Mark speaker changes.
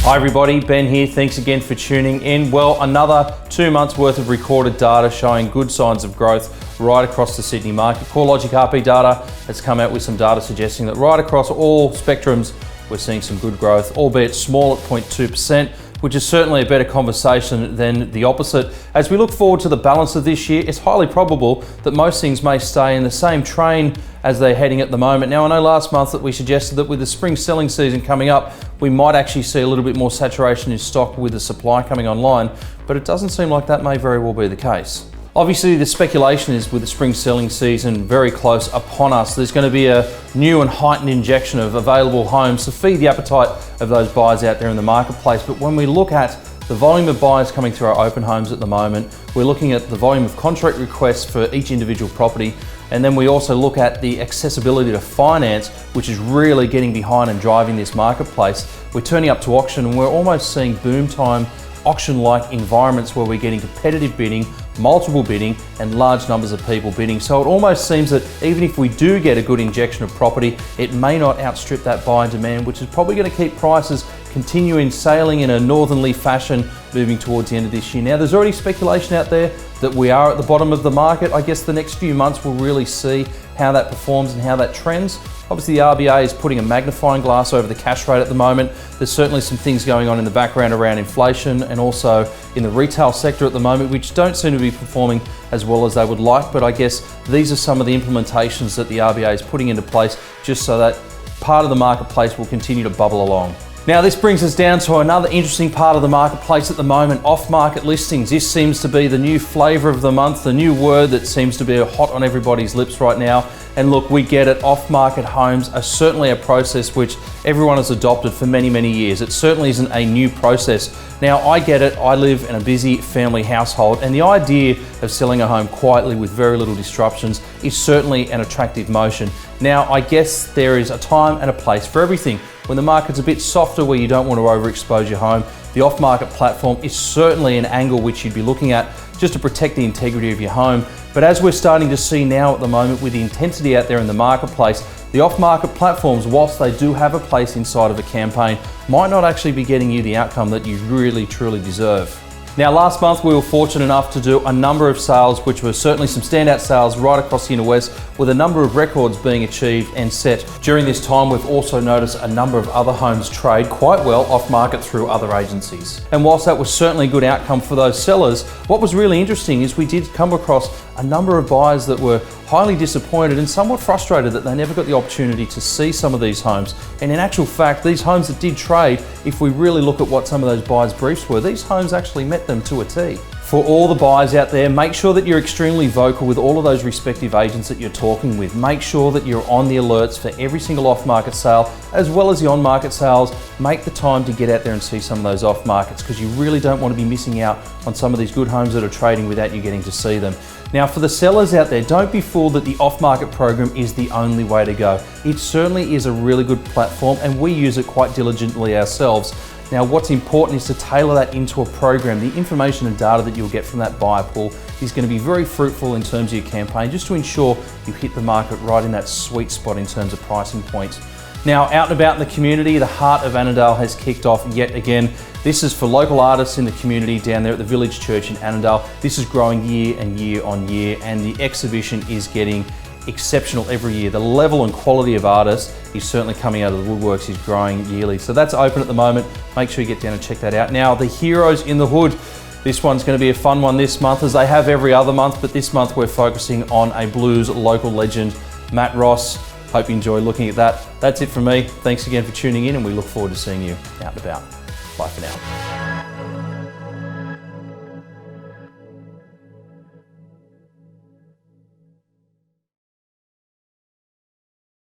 Speaker 1: Hi everybody, Ben here. Thanks again for tuning in. Well, another 2 months worth of recorded data showing good signs of growth right across the Sydney market. CoreLogic RP data has come out with some data suggesting that right across all spectrums we're seeing some good growth, albeit small at 0.2%, which is certainly a better conversation than the opposite. As we look forward to the balance of this year, it's highly probable that most things may stay in the same train as they're heading at the moment. Now, I know last month that we suggested that with the spring selling season coming up, we might actually see a little bit more saturation in stock with the supply coming online, but it doesn't seem like that may very well be the case. Obviously, the speculation is with the spring selling season very close upon us, there's going to be a new and heightened injection of available homes to feed the appetite of those buyers out there in the marketplace. But when we look at the volume of buyers coming through our open homes at the moment, we're looking at the volume of contract requests for each individual property, and then we also look at the accessibility to finance, which is really getting behind and driving this marketplace. We're turning up to auction and we're almost seeing boom time auction-like environments where we're getting competitive bidding, multiple bidding, and large numbers of people bidding. So it almost seems that even if we do get a good injection of property, it may not outstrip that buyer demand, which is probably going to keep prices continuing sailing in a northerly fashion moving towards the end of this year. Now, there's already speculation out there that we are at the bottom of the market. I guess the next few months we'll really see how that performs and how that trends. Obviously, the RBA is putting a magnifying glass over the cash rate at the moment. There's certainly some things going on in the background around inflation and also in the retail sector at the moment, which don't seem to be performing as well as they would like. But I guess these are some of the implementations that the RBA is putting into place just so that part of the marketplace will continue to bubble along. Now, this brings us down to another interesting part of the marketplace at the moment, off-market listings. This seems to be the new flavour of the month, the new word that seems to be hot on everybody's lips right now. And look, we get it, off-market homes are certainly a process which everyone has adopted for many, many years. It certainly isn't a new process. Now, I get it, I live in a busy family household, and the idea of selling a home quietly with very little disruptions is certainly an attractive motion. Now, I guess there is a time and a place for everything. When the market's a bit softer where you don't want to overexpose your home, the off-market platform is certainly an angle which you'd be looking at just to protect the integrity of your home. But as we're starting to see now at the moment with the intensity out there in the marketplace, the off-market platforms, whilst they do have a place inside of a campaign, might not actually be getting you the outcome that you really, truly deserve. Now, last month we were fortunate enough to do a number of sales, which were certainly some standout sales right across the inner west, with a number of records being achieved and set. During this time, we've also noticed a number of other homes trade quite well off market through other agencies. And whilst that was certainly a good outcome for those sellers, what was really interesting is we did come across a number of buyers that were highly disappointed and somewhat frustrated that they never got the opportunity to see some of these homes. And in actual fact, these homes that did trade, if we really look at what some of those buyers' briefs were, these homes actually met them to a T. For all the buyers out there, make sure that you're extremely vocal with all of those respective agents that you're talking with. Make sure that you're on the alerts for every single off-market sale, as well as the on-market sales. Make the time to get out there and see some of those off-markets, because you really don't want to be missing out on some of these good homes that are trading without you getting to see them. Now, for the sellers out there, don't be fooled that the off-market program is the only way to go. It certainly is a really good platform and we use it quite diligently ourselves. Now, what's important is to tailor that into a program. The information and data that you'll get from that buyer pool is going to be very fruitful in terms of your campaign, just to ensure you hit the market right in that sweet spot in terms of pricing points. Now, out and about in the community, the Heart of Annandale has kicked off yet again. This is for local artists in the community down there at the Village Church in Annandale. This is growing year and year on year, and the exhibition is getting exceptional every year. The level and quality of artists is certainly coming out of the woodworks, is growing yearly. So that's open at the moment. Make sure you get down and check that out. Now, the Heroes in the Hood. This one's going to be a fun one this month, as they have every other month, but this month we're focusing on a blues local legend, Matt Ross. Hope you enjoy looking at that. That's it from me. Thanks again for tuning in, and we look forward to seeing you out and about. Bye for now.